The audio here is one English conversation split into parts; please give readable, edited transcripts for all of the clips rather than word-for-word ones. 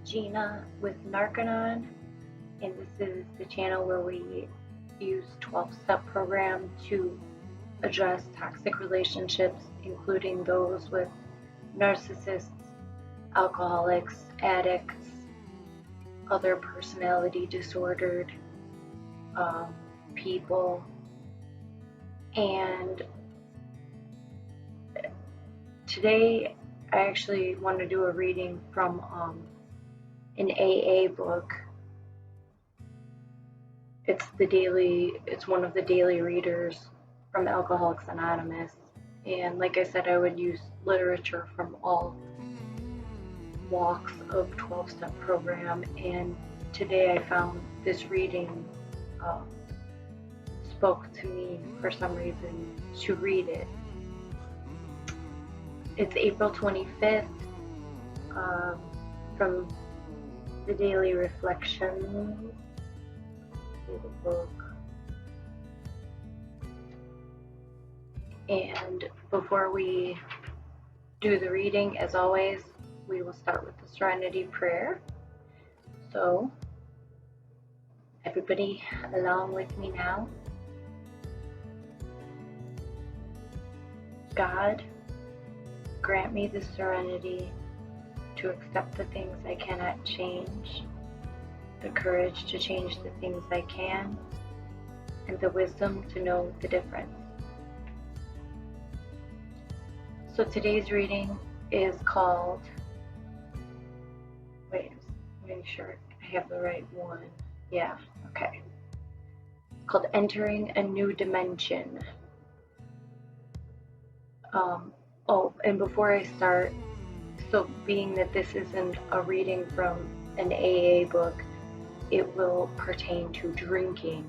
Gina with Narc-Anon, and this is the channel where we use 12-step program to address toxic relationships, including those with narcissists, alcoholics, addicts, other personality disordered people. And today I actually want to do a reading from an AA book. It's one of the daily readers from Alcoholics Anonymous. And like I said, I would use literature from all walks of 12-step program. And today I found this reading spoke to me for some reason to read it. It's April 25th from the Daily Reflections. The book. And before we do the reading, as always, we will start with the Serenity Prayer. So, everybody along with me now. God, grant me the serenity to accept the things I cannot change, the courage to change the things I can, and the wisdom to know the difference. So today's reading is called, make sure I have the right one. Yeah, okay. It's called Entering a New Dimension. And before I start, so being that this isn't a reading from an AA book, it will pertain to drinking.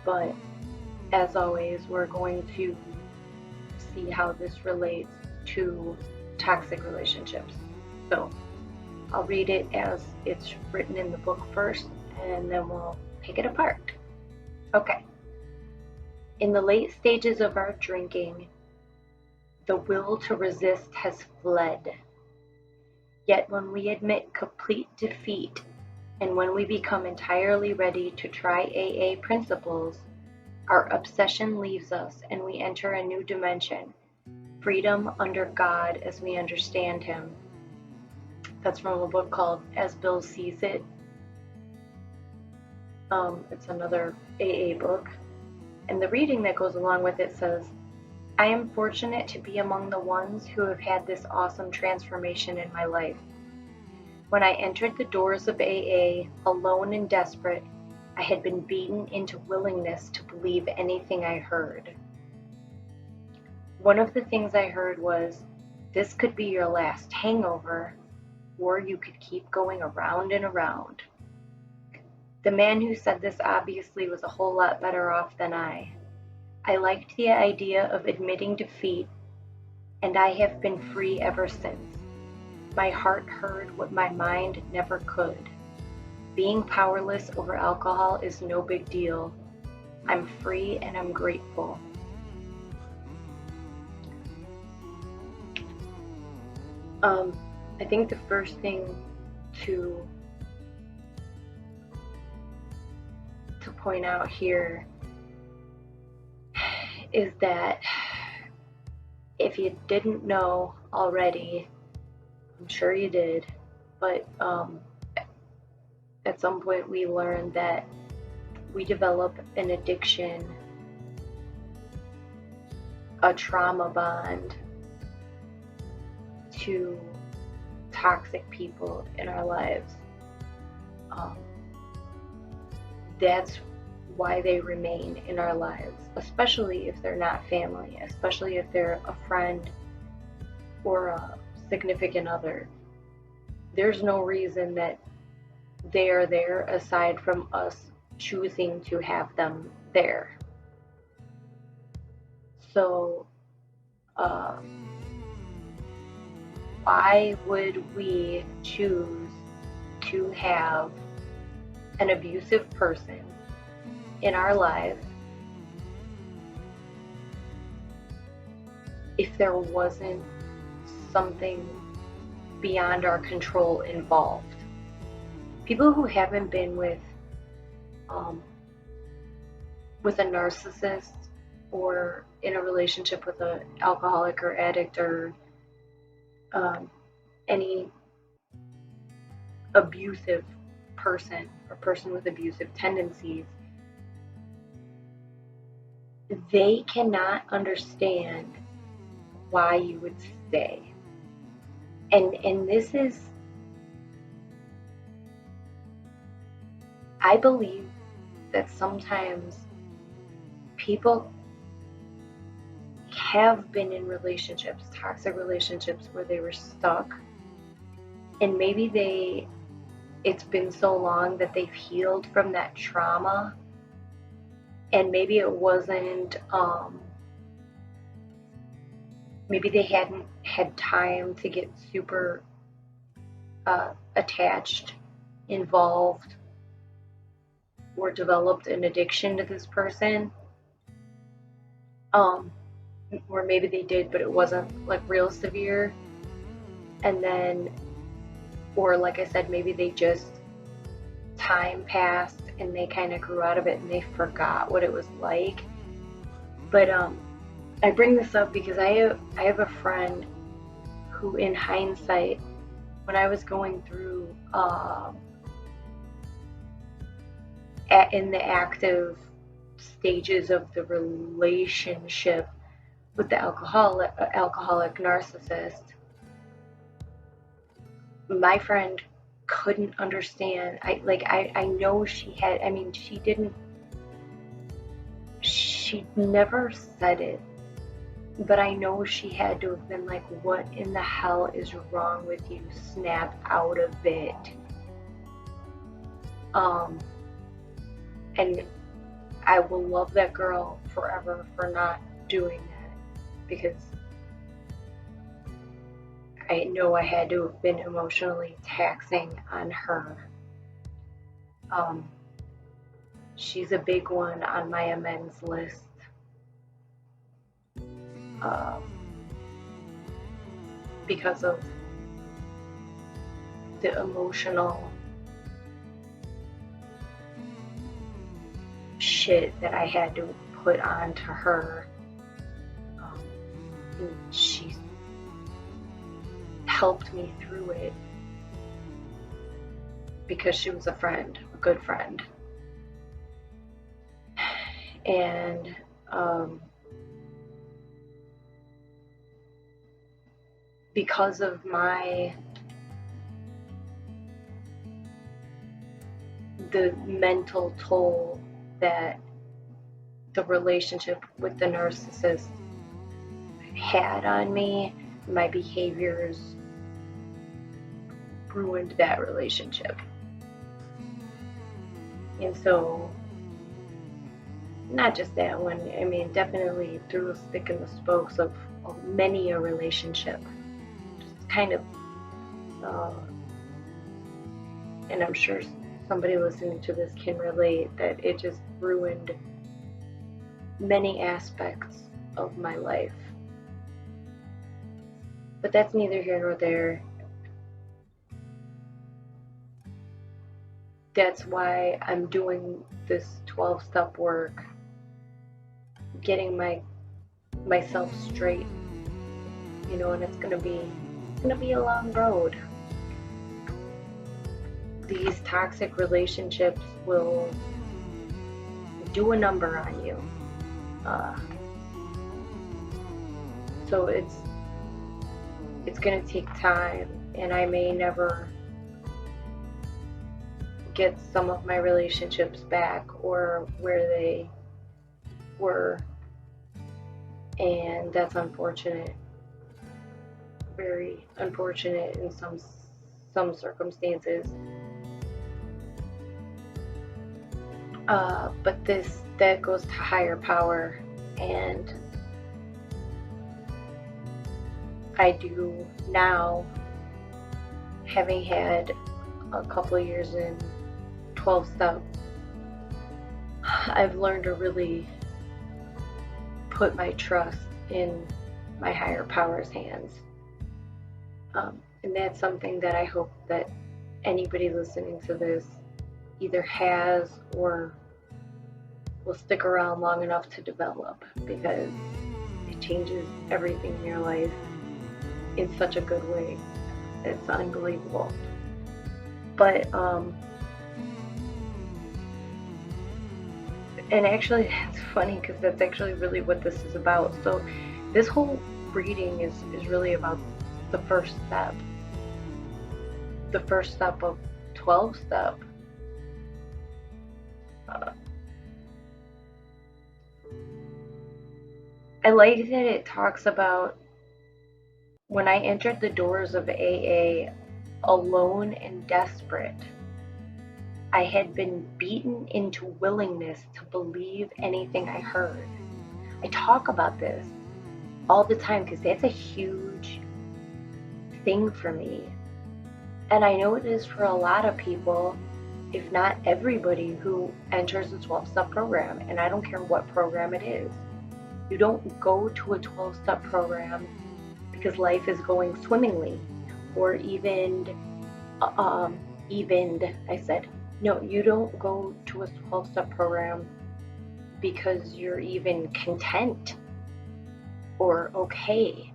But as always, we're going to see how this relates to toxic relationships. So I'll read it as it's written in the book first, and then we'll pick it apart. Okay. In the late stages of our drinking, the will to resist has fled. Yet when we admit complete defeat, and when we become entirely ready to try AA principles, our obsession leaves us and we enter a new dimension, freedom under God as we understand Him. That's from a book called As Bill Sees It. It's another AA book. And the reading that goes along with it says, I am fortunate to be among the ones who have had this awesome transformation in my life. When I entered the doors of AA, alone and desperate, I had been beaten into willingness to believe anything I heard. One of the things I heard was, this could be your last hangover, or you could keep going around and around. The man who said this obviously was a whole lot better off than I. I liked the idea of admitting defeat, and I have been free ever since. My heart heard what my mind never could. Being powerless over alcohol is no big deal. I'm free and I'm grateful. I think the first thing to point out here is that if you didn't know already, I'm sure you did, but at some point we learned that we develop an addiction, a trauma bond to toxic people in our lives. That's why they remain in our lives, especially if they're not family, especially if they're a friend or a significant other. There's no reason that they are there aside from us choosing to have them there. So, why would we choose to have an abusive person in our lives if there wasn't something beyond our control involved? people who haven't been with a narcissist or in a relationship with an alcoholic or addict or any abusive person or person with abusive tendencies, they cannot understand why you would stay. And this is, I believe that sometimes people have been in relationships, toxic relationships, where they were stuck, and maybe it's been so long that they've healed from that trauma, and maybe it wasn't, maybe they hadn't had time to get super attached, involved, or developed an addiction to this person. Or maybe they did, but it wasn't like real severe. And then, or like I said, maybe they just, time passed and they kind of grew out of it and they forgot what it was like. But I bring this up because I have a friend who, in hindsight, when I was going through in the active stages of the relationship with the alcoholic narcissist, my friend couldn't understand. I know she had, I mean, she never said it, but I know she had to have been like, what in the hell is wrong with you? Snap out of it. And I will love that girl forever for not doing that, because I know I had to have been emotionally taxing on her. She's a big one on my amends list. Because of the emotional shit that I had to put onto her. She helped me through it because she was a friend, a good friend. And because of the mental toll that the relationship with the narcissist had on me, my behaviors ruined that relationship. And so, not just that one, I mean, definitely through the thick and the spokes of many a relationship, just kind of, and I'm sure somebody listening to this can relate, that it just ruined many aspects of my life. But that's neither here nor there. That's why I'm doing this 12-step work, getting myself straight, you know, and it's gonna be a long road. These toxic relationships will do a number on you. So it's gonna take time, and I may never get some of my relationships back or where they were, and that's unfortunate, very unfortunate in some circumstances. But that goes to higher power, and I do now, having had a couple of years in 12-step, I've learned to really put my trust in my higher power's hands. And that's something that I hope that anybody listening to this either has or will stick around long enough to develop, because it changes everything in your life in such a good way. It's unbelievable. But and actually it's funny because that's actually really what this is about. So this whole reading is really about the first step. The first step of 12 step. I like that it talks about when I entered the doors of AA alone and desperate. I had been beaten into willingness to believe anything I heard. I talk about this all the time because that's a huge thing for me. And I know it is for a lot of people, if not everybody, who enters a 12-step program. And I don't care what program it is. You don't go to a 12-step program because life is going swimmingly, or even, no, you don't go to a 12-step program because you're even content or okay.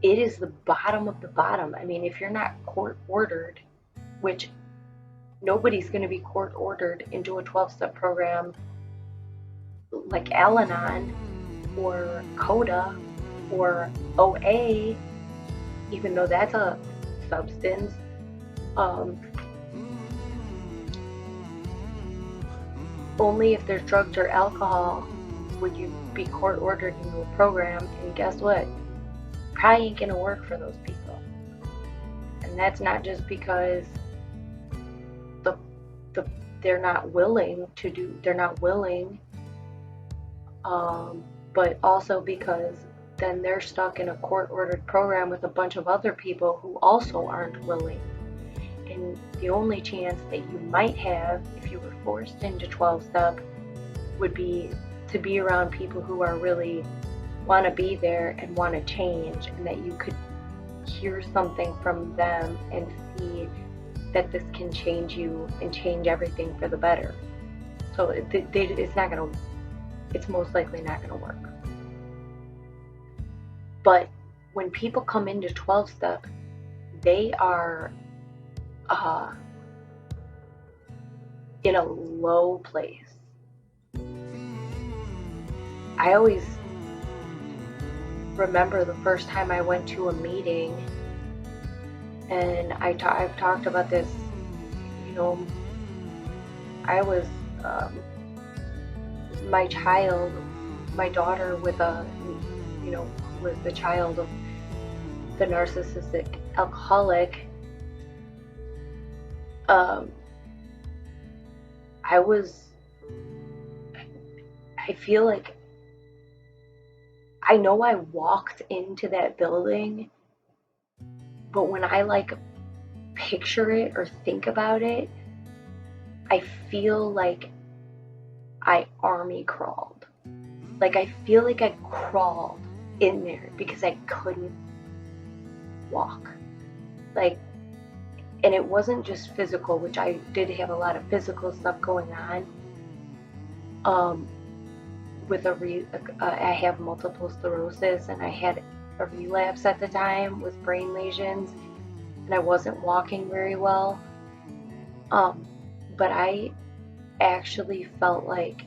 It is the bottom of the bottom. I mean, if you're not court ordered, which nobody's going to be court ordered into a 12-step program like Al-Anon or CODA or OA, even though that's a substance. Only if there's drugs or alcohol would you be court ordered into a program, and guess what? Probably ain't gonna work for those people. And that's not just because they're not willing to do, they're not willing, but also because then they're stuck in a court ordered program with a bunch of other people who also aren't willing. And the only chance that you might have if you were forced into 12-step would be to be around people who are really want to be there and want to change, and that you could hear something from them and see that this can change you and change everything for the better. So it's most likely not going to work. But when people come into 12-step, they are in a low place. I always remember the first time I went to a meeting, and I've talked about this, I was my daughter was the child of the narcissistic alcoholic. I feel like I know I walked into that building, but when I picture it or think about it, I feel like I army crawled. Like I feel like I crawled in there because I couldn't walk. And it wasn't just physical, which I did have a lot of physical stuff going on. I have multiple sclerosis, and I had a relapse at the time with brain lesions, and I wasn't walking very well. But I actually felt like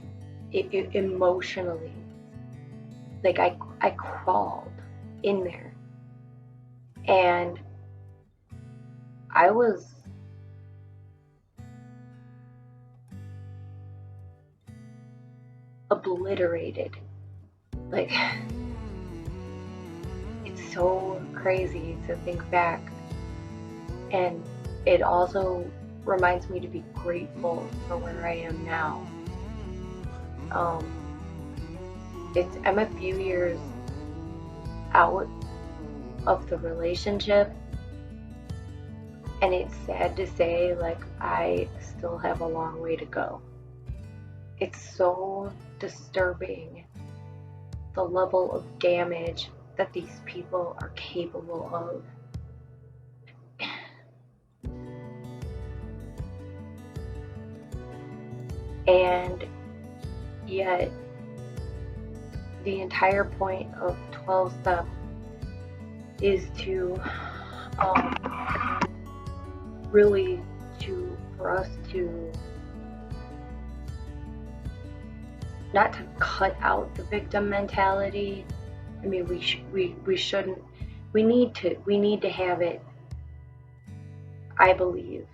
it emotionally, like I crawled in there, and I was obliterated. Like, it's so crazy to think back. And it also reminds me to be grateful for where I am now. I'm a few years out of the relationship, and it's sad to say, I still have a long way to go. It's so disturbing, the level of damage that these people are capable of. And yet, the entire point of 12 step is to really for us to not to cut out the victim mentality. I mean, we shouldn't. We need to have it, I believe,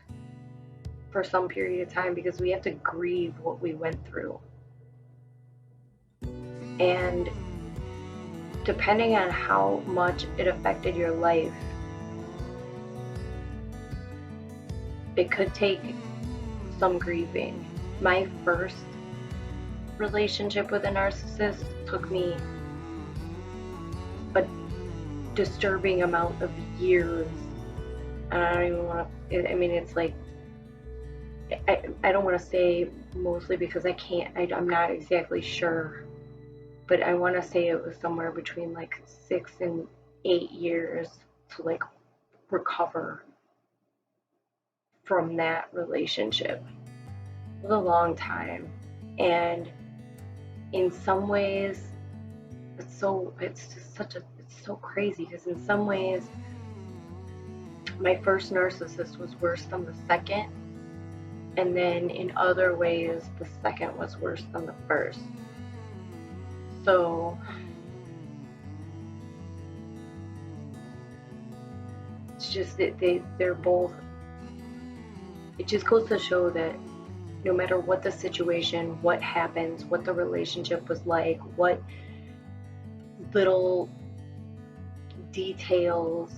for some period of time, because we have to grieve what we went through. And depending on how much it affected your life, it could take some grieving. My first relationship with a narcissist took me a disturbing amount of years. And I don't even want to, I mean, it's like, I don't want to say mostly because I can't, I'm not exactly sure, but I want to say it was somewhere between like 6 and 8 years to like recover from that relationship. It was a long time. And in some ways, it's so crazy, because in some ways, my first narcissist was worse than the second, and then in other ways, the second was worse than the first. So it's just that they're both. It just goes to show that no matter what the situation, what happens, what the relationship was like, what little details,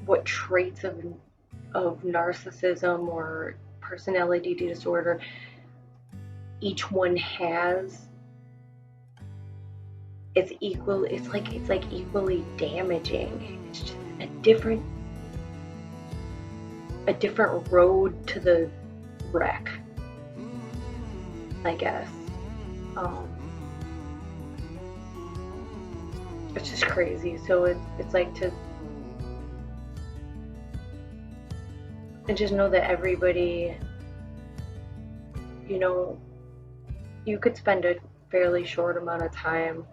what traits of narcissism or personality disorder each one has, it's like equally damaging. It's just a different road to the wreck, I guess. It's just crazy. So it's like to just know that everybody, you could spend a fairly short amount of time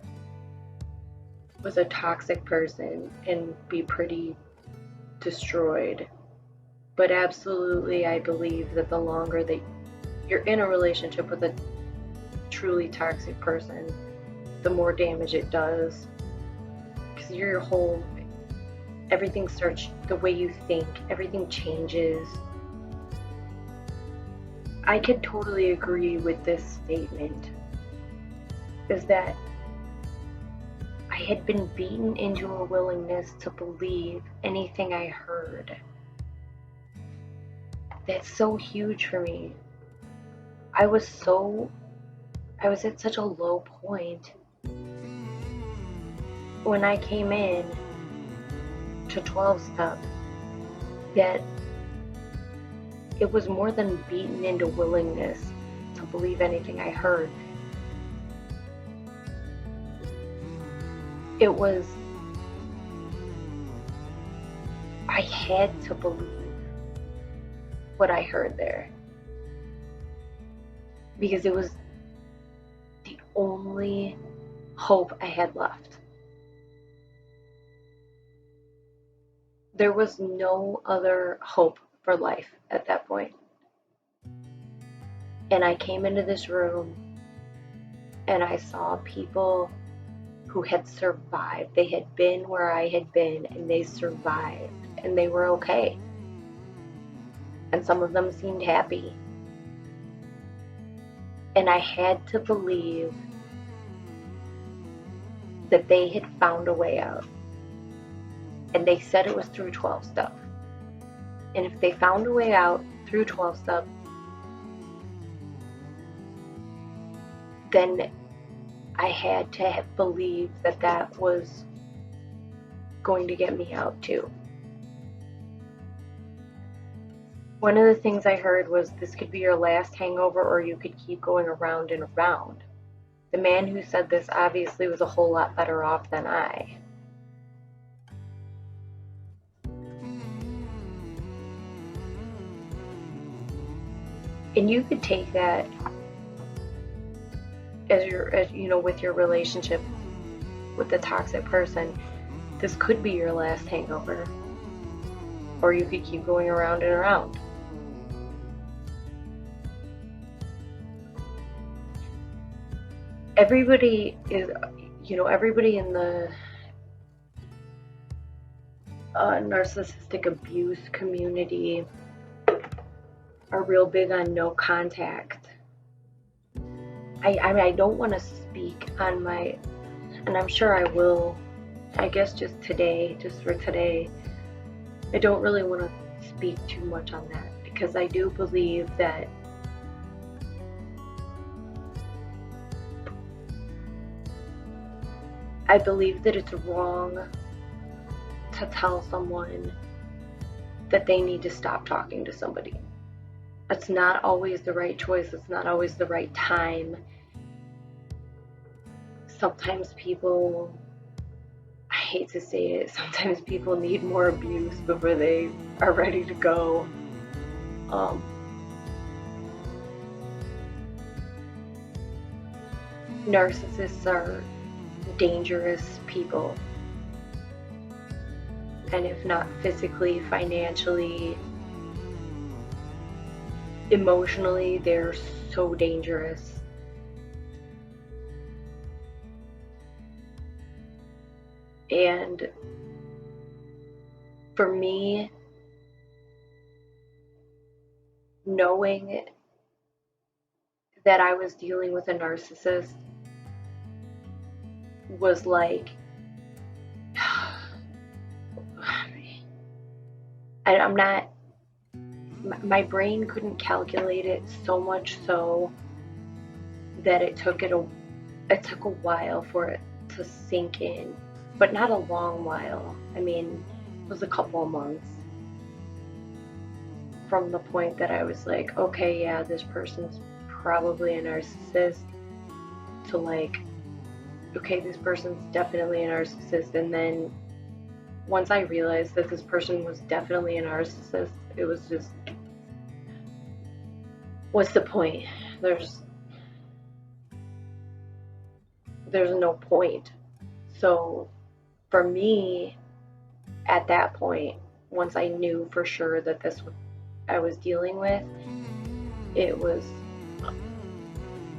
with a toxic person and be pretty destroyed. But absolutely, I believe that the longer that you're in a relationship with a truly toxic person, the more damage it does. Because everything starts, the way you think, everything changes. I could totally agree with this statement, is that I had been beaten into a willingness to believe anything I heard. That's so huge for me. I was at such a low point when I came in to 12 step that it was more than beaten into willingness to believe anything I heard. It was, I had to believe what I heard there, because it was the only hope I had left. There was no other hope for life at that point. And I came into this room and I saw people who had survived. They had been where I had been and they survived and they were okay. And some of them seemed happy. And I had to believe that they had found a way out. And they said it was through 12 step. And if they found a way out through 12 step, then I had to believe that that was going to get me out too. One of the things I heard was, this could be your last hangover or you could keep going around and around. The man who said this obviously was a whole lot better off than I. And you could take that as with your relationship with the toxic person. This could be your last hangover, or you could keep going around and around. Everybody is, everybody in the narcissistic abuse community are real big on no contact. I don't want to speak on my, and I'm sure I will, I guess just for today, I don't really want to speak too much on that, because I do believe that it's wrong to tell someone that they need to stop talking to somebody. It's not always the right choice. It's not always the right time. Sometimes people, I hate to say it, sometimes people need more abuse before they are ready to go. Narcissists are dangerous people. And if not physically, financially, emotionally, they're so dangerous. And for me, knowing that I was dealing with a narcissist was like, I'm not, my brain couldn't calculate it so much so that it took a while for it to sink in, but not a long while. I mean, it was a couple of months from the point that I was like, okay, yeah, this person's probably a narcissist, to like, okay, this person's definitely a narcissist. And then once I realized that this person was definitely a narcissist, it was just, what's the point? There's no point. So for me, at that point, once I knew for sure that this I was dealing with, it was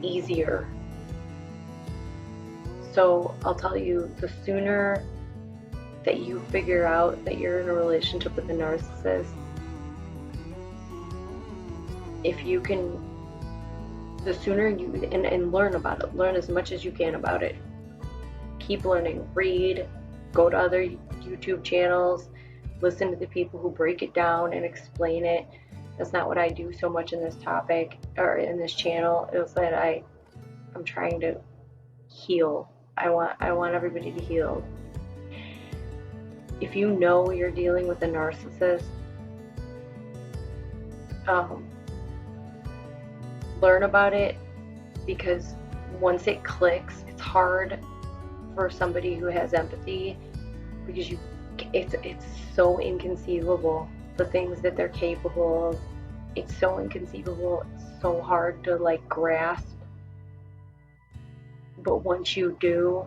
easier. So I'll tell you, the sooner that you figure out that you're in a relationship with a narcissist, if you can, the sooner you, and learn about it, learn as much as you can about it. Keep learning, read, go to other YouTube channels, listen to the people who break it down and explain it. That's not what I do so much in this topic or in this channel. It was that I'm trying to heal. I want everybody to heal. If you know you're dealing with a narcissist, learn about it, because once it clicks, it's hard for somebody who has empathy, because it's so inconceivable, the things that they're capable of. It's so inconceivable, it's so hard to like grasp. But once you do,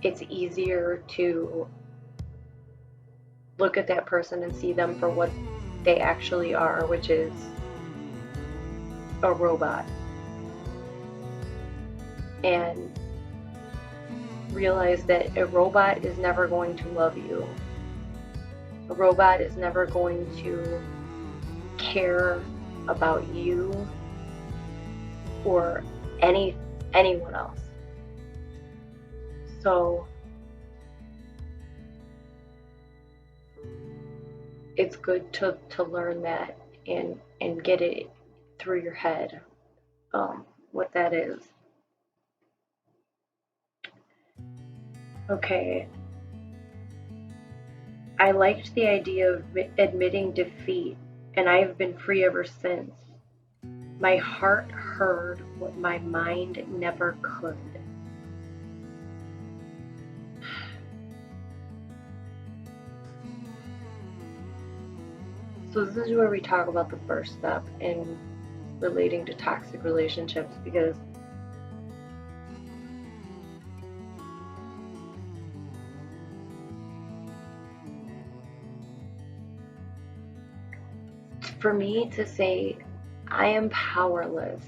it's easier to look at that person and see them for what they actually are, which is a robot. And realize that a robot is never going to love you. A robot is never going to care about you or anyone else. So it's good to learn that and get it through your head, what that is. Okay. I liked the idea of admitting defeat, and I've been free ever since. My heart heard what my mind never could. So this is where we talk about the first step in relating to toxic relationships, because for me to say I am powerless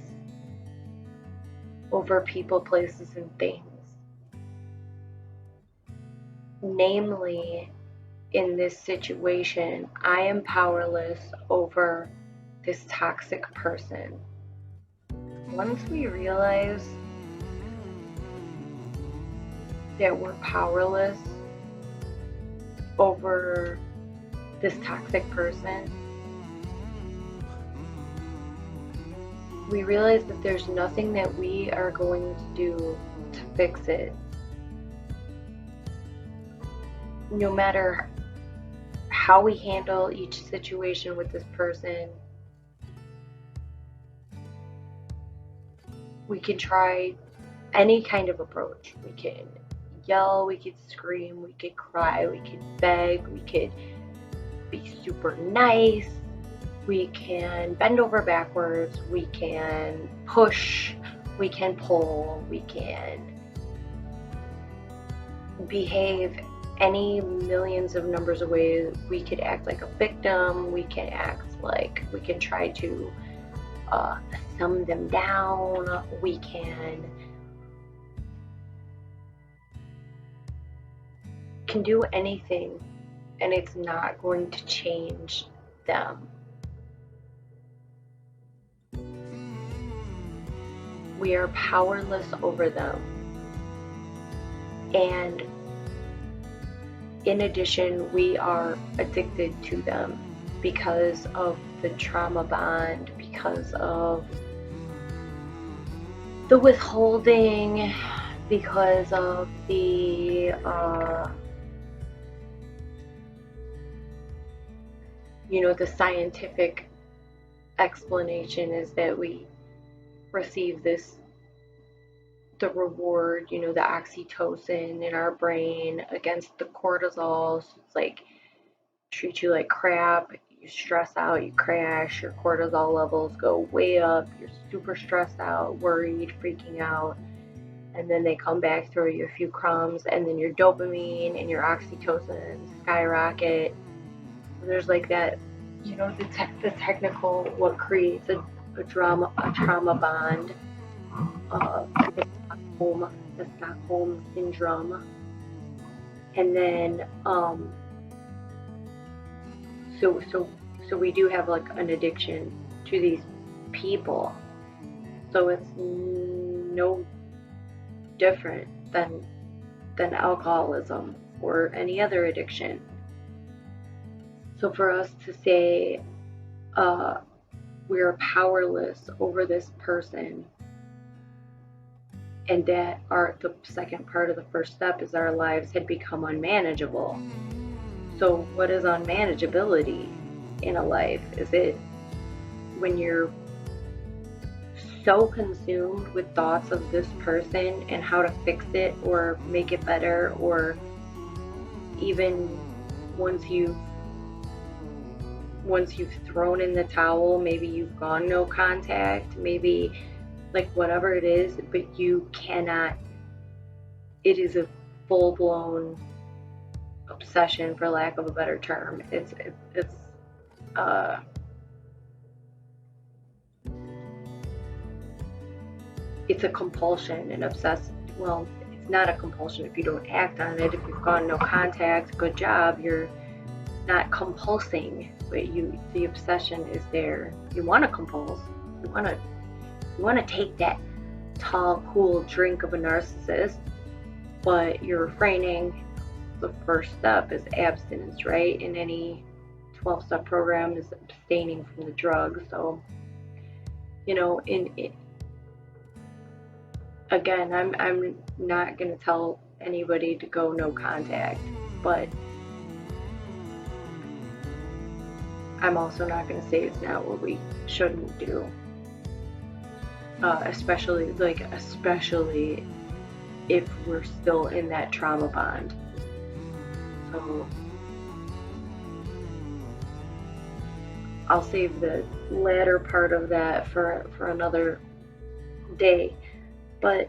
over people, places, and things, namely in this situation, I am powerless over this toxic person. Once we realize that we're powerless over this toxic person, we realize that there's nothing that we are going to do to fix it. No matter how we handle each situation with this person, we can try any kind of approach. We can yell, we could scream, we could cry, we could beg, we could be super nice, we can bend over backwards, we can push, we can pull, we can behave any millions of numbers of ways. We could act like a victim, we can act like, we can try to thumb them down, we can do anything, and it's not going to change them. We are powerless over them. And in addition, we are addicted to them because of the trauma bond, because of the withholding, because of the the scientific explanation is that we receive the reward, the oxytocin in our brain against the cortisol. So it's like treat you like crap, you stress out, you crash, your cortisol levels go way up, you're super stressed out, worried, freaking out, and then they come back, throw you a few crumbs, and then your dopamine and your oxytocin skyrocket. So there's like that, the technical, what creates a trauma bond, the Stockholm syndrome. And then so we do have like an addiction to these people. So it's no different than alcoholism or any other addiction. So for us to say we are powerless over this person, and that the second part of the first step is our lives had become unmanageable. So what is unmanageability in a life? Is it when you're so consumed with thoughts of this person and how to fix it or make it better, or even once you've thrown in the towel, maybe you've gone no contact, maybe like whatever it is, but you cannot, it is a full-blown obsession, for lack of a better term. It's a compulsion, an obsessive. Well, it's not a compulsion if you don't act on it. If you've gone no contact, good job, you're not compulsing, but the obsession is there. You want to compulse. You want to take that tall, cool drink of a narcissist, but you're refraining. The first step is abstinence, right? In any 12-step program is abstaining from the drug. So, again, I'm not going to tell anybody to go no contact, but I'm also not going to say it's not what we shouldn't do. Especially if we're still in that trauma bond. So I'll save the latter part of that for another day. But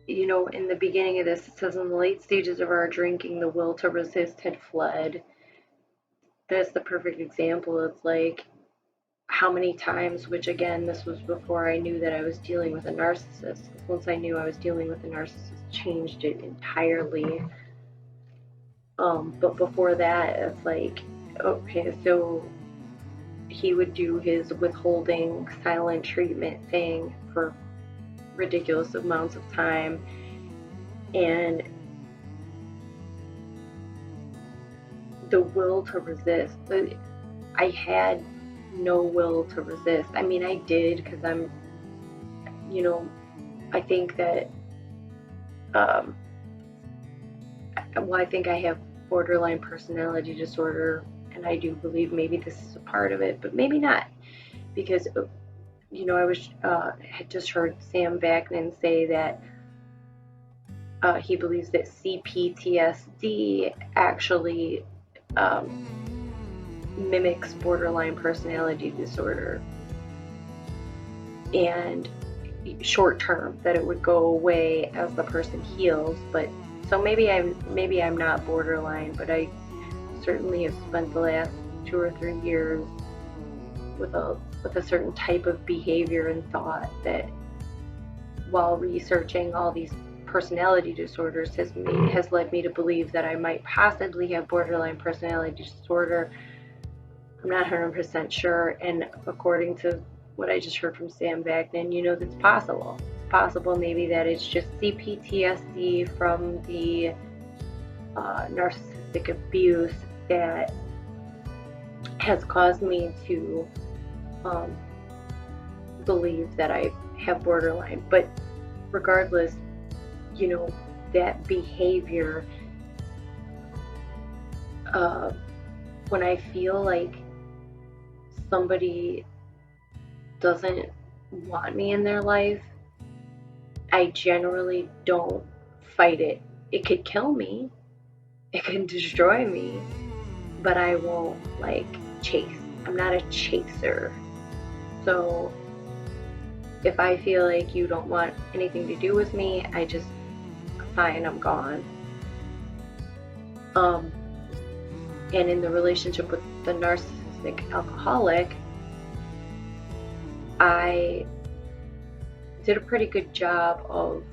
you know, in the beginning of this, it says in the late stages of our drinking, the will to resist had fled. That's the perfect example. It's like how many times, which again, this was before I knew that I was dealing with a narcissist. Once I knew I was dealing with a narcissist, changed it entirely. But before that, it's like, okay, so he would do his withholding silent treatment thing for ridiculous amounts of time, and the will to resist, I had no will to resist. I mean, I did, because I'm, you know, I think that I think I have borderline personality disorder, and I do believe maybe this is a part of it, but maybe not, because you know, I had just heard Sam Vaknin say that he believes that CPTSD actually mimics borderline personality disorder, and short term, that it would go away as the person heals. But so maybe I'm not borderline, but I certainly have spent the last 2 or 3 years with a certain type of behavior and thought that, while researching all these personality disorders, has led me to believe that I might possibly have borderline personality disorder. I'm not 100% sure, and according to what I just heard from Sam Vaknin, you know, that's possible. It's possible maybe that it's just CPTSD from the narcissistic abuse that has caused me to believe that I have borderline. But regardless, you know, that behavior, when I feel like somebody doesn't want me in their life, I generally don't fight it. It could kill me, it can destroy me, but I won't like chase. I'm not a chaser. So if I feel like you don't want anything to do with me, I just, fine, I'm gone. And in the relationship with the narcissistic alcoholic, I did a pretty good job of,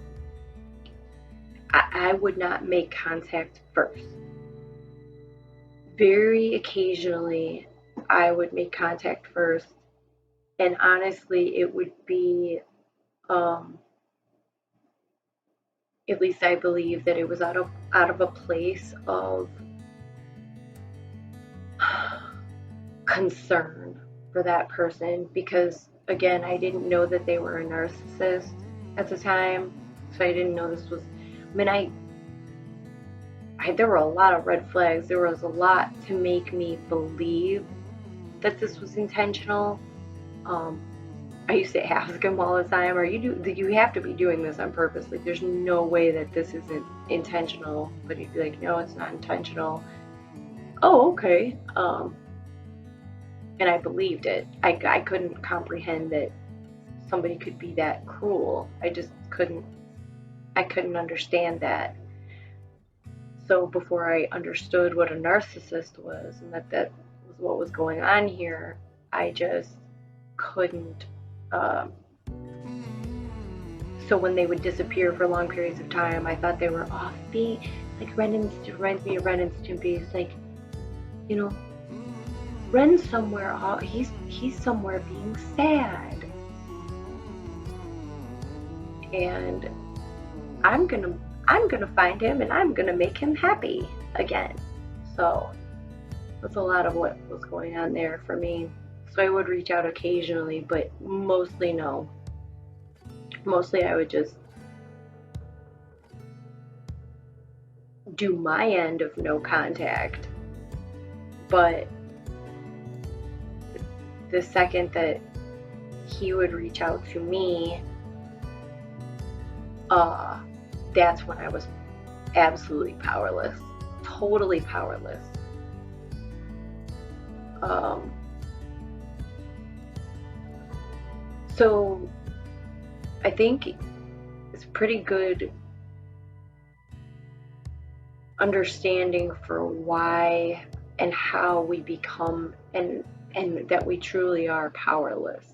I would not make contact first. Very occasionally, I would make contact first, and honestly, it would be, at least I believe that it was out of a place of concern for that person, because again, I didn't know that they were a narcissist at the time, so I didn't know this was, I mean, there were a lot of red flags. There was a lot to make me believe that this was intentional. I used to ask him all the time, you have to be doing this on purpose? Like, there's no way that this isn't intentional. But he'd be like, no, it's not intentional. Oh, okay. And I believed it. I couldn't comprehend that somebody could be that cruel. I couldn't understand that. So before I understood what a narcissist was, and that was what was going on here, I just couldn't. So when they would disappear for long periods of time, I thought they were offbeat, like reminds me of Ren and Stimpy. It's like, you know, Ren's somewhere, he's somewhere being sad, and I'm gonna find him, and I'm gonna make him happy again. So that's a lot of what was going on there for me. So I would reach out occasionally, but mostly no. Mostly I would just do my end of no contact. But the second that he would reach out to me, that's when I was absolutely powerless. totally powerless. So I think it's pretty good understanding for why and how we become and that we truly are powerless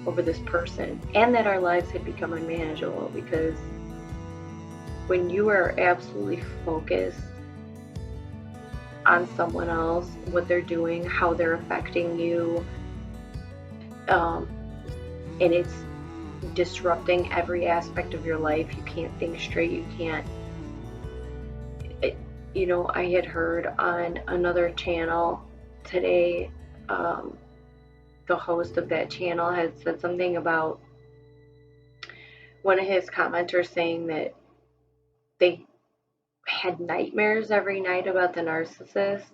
over this person, and that our lives had become unmanageable, because when you are absolutely focused on someone else, what they're doing, how they're affecting you, and it's disrupting every aspect of your life, you can't think straight, you can't. I had heard on another channel today, the host of that channel had said something about one of his commenters saying that they had nightmares every night about the narcissist.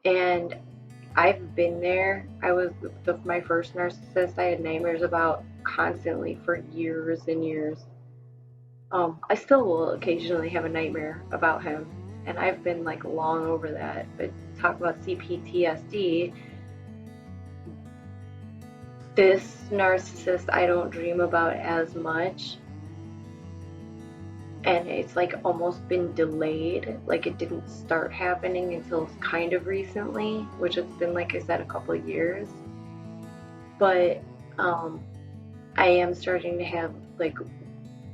And I've been there. I was my first narcissist I had nightmares about constantly for years and years. I still will occasionally have a nightmare about him, and I've been like long over that. But talk about CPTSD. This narcissist I don't dream about as much, and it's like almost been delayed. Like it didn't start happening until kind of recently, which has been, like I said, a couple of years. But I am starting to have like,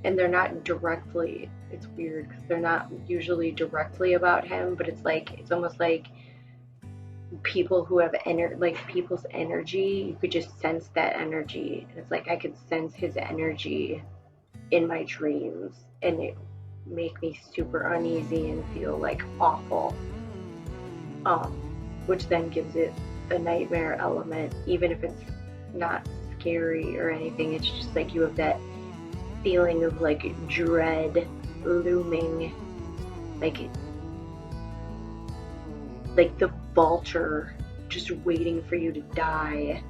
and they're not directly, it's weird because they're not usually directly about him, but it's almost like people who have people's energy, you could just sense that energy. And it's like I could sense his energy in my dreams, and it make me super uneasy and feel like awful, which then gives it a nightmare element, even if it's not scary or anything. It's just like you have that feeling of like dread looming, like the vulture just waiting for you to die.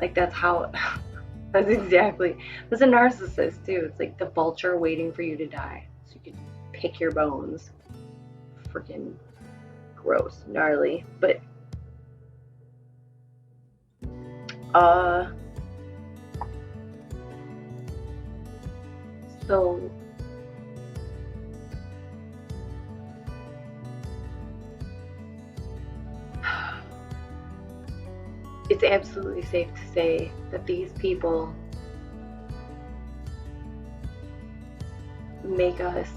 Like that's how that's exactly, that's a narcissist too. It's like the vulture waiting for you to die so you can pick your bones. Freaking gross, gnarly. But so it's absolutely safe to say that these people make us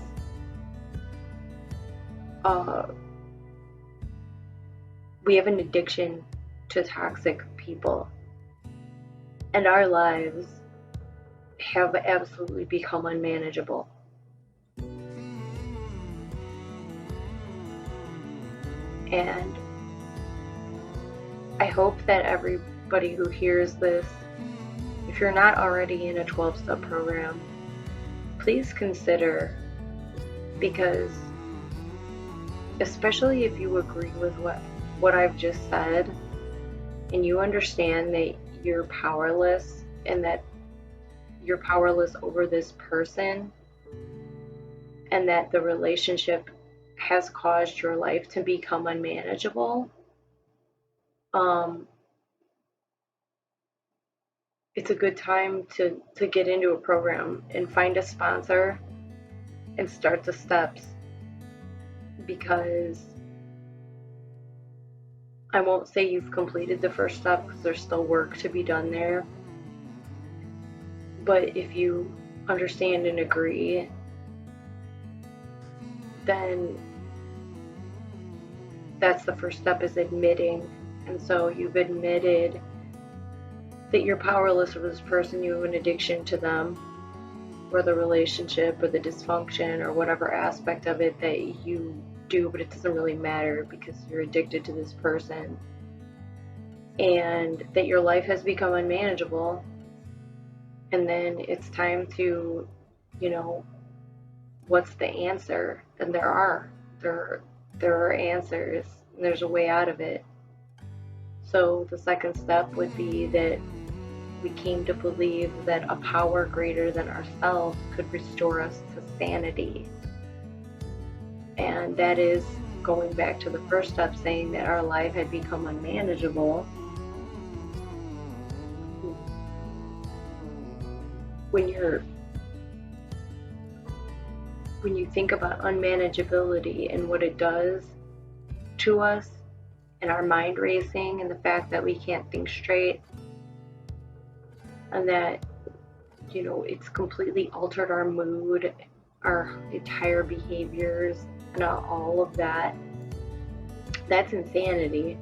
we have an addiction to toxic people, and our lives have absolutely become unmanageable. And I hope that everybody who hears this, if you're not already in a 12-step program, please consider, because especially if you agree with what I've just said, and you understand that you're powerless, and that you're powerless over this person, and that the relationship has caused your life to become unmanageable, it's a good time to get into a program and find a sponsor and start the steps, because I won't say you've completed the first step because there's still work to be done there. But if you understand and agree, then that's the first step, is admitting. And so you've admitted that you're powerless over this person, you have an addiction to them, or the relationship, or the dysfunction, or whatever aspect of it that you do, but it doesn't really matter because you're addicted to this person, and that your life has become unmanageable. And then it's time to, what's the answer? And there are answers, and there's a way out of it. So the second step would be that we came to believe that a power greater than ourselves could restore us to sanity. And that is going back to the first step, saying that our life had become unmanageable. When you think about unmanageability and what it does to us, and our mind racing, and the fact that we can't think straight, and that, it's completely altered our mood, our entire behaviors, and all of that, that's insanity.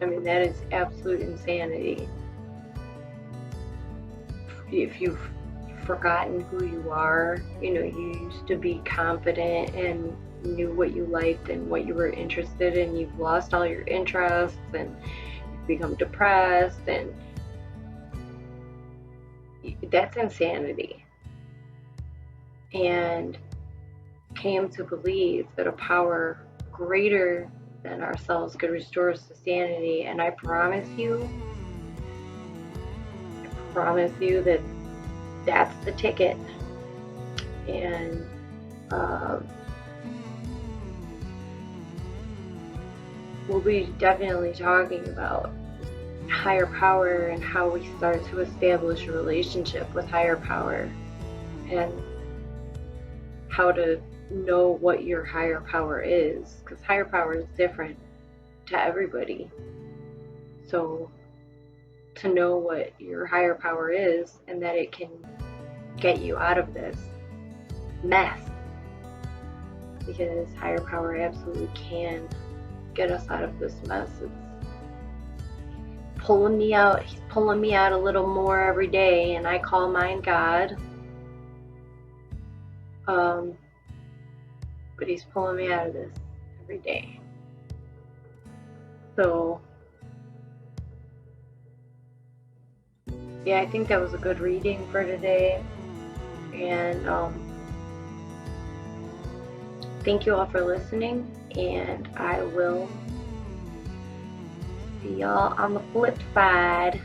I mean, that is absolute insanity. If you've forgotten who you are, you used to be confident and knew what you liked and what you were interested in, you've lost all your interests and you've become depressed, and that's insanity. And came to believe that a power greater than ourselves could restore us to sanity, and I promise you that that's the ticket. And we'll be definitely talking about higher power and how we start to establish a relationship with higher power, and how to know what your higher power is, because higher power is different to everybody. So to know what your higher power is, and that it can get you out of this mess, because higher power absolutely can get us out of this mess. It's pulling me out. He's pulling me out a little more every day, and I call mine God. But he's pulling me out of this every day. So yeah, I think that was a good reading for today. And thank you all for listening, and I will see y'all on the flip side.